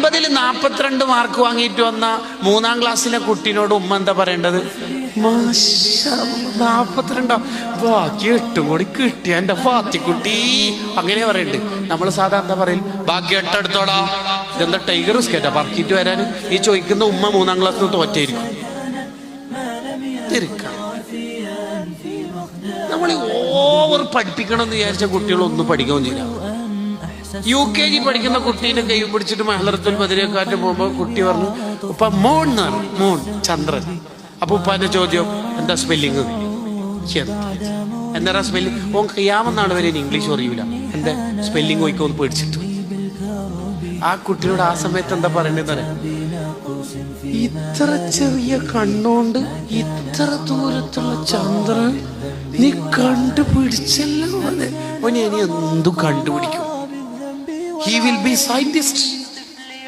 50-ൽ 42 mark വാങ്ങിയിട്ട് വന്ന 3-ാം ക്ലാസ്സിലെ കുട്ടീനോട് ഉമ്മ എന്താ പറയേണ്ടത്? 42 ബാക്കി 8 കൂടി കിട്ടിയ എന്റെ ഫാത്തിക്കുട്ടി, അങ്ങനെ പറയണ്ട്. നമ്മൾ സാധാരണ എന്താ പറയും? ബാക്കി 8 എടുത്തോടാ. ഇതെന്താ ടൈഗർ സ്കേറ്റാ പറക്കിയിട്ട് വരാൻ? ഈ ചോദിക്കുന്ന ഉമ്മ 3-ാം ക്ലാസ്സിൽ തോറ്റായിരിക്കും. നമ്മൾ ഓവർ പഠിപ്പിക്കണം എന്ന് വിചാരിച്ച കുട്ടികളൊന്നും പഠിക്കുകയും ചെയ്യില്ല. UKG പഠിക്കുന്ന കുട്ടീനെ കൈ പിടിച്ചിട്ട് മഹലറത്തുൽ മദീനക്കാറ്റ് പോകുമ്പോ കുട്ടി പറഞ്ഞു, ഉപ്പ മൂൺ എന്നാണ്, മൂൺ ചന്ദ്രൻ. അപ്പൊ ഉപ്പാന്റെ ചോദ്യം, എന്താ സ്പെല്ലിങ്? എന്താ സ്പെല്ലിങ്? ഓൻ ഖിയാമത്ത് വരെ ഇംഗ്ലീഷ് അറിയൂല, എന്താ സ്പെല്ലിങ് പോയിക്കോന്ന് പേടിച്ചിട്ട്. ആ കുട്ടിയോട് ആ സമയത്ത് എന്താ പറയണ്ടെന്ന്, ഇത്ര ചെറിയ കണ്ണുകൊണ്ട് ഇത്ര ദൂരത്തുള്ള ചന്ദ്രൻ നീ കണ്ടുപിടിച്ചല്ലോ. അതെ, ഓനെ ഇനി എന്തും കണ്ടുപിടിക്കും. He will be scientist.